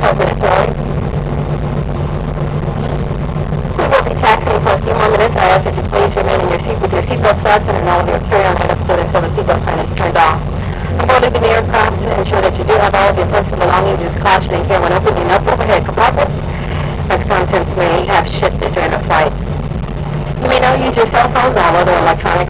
12 minutes early. We will be taxiing for a few more minutes. I ask that you please remain in your seat with your seatbelt fastened and all of your carry-on items put until the seatbelt sign is turned off. Before leaving the aircraft, ensure that you do have all of your personal belongings. Use caution and care when opening up overhead compartments, as contents may have shifted during the flight. You may now use your cell phones or other electronic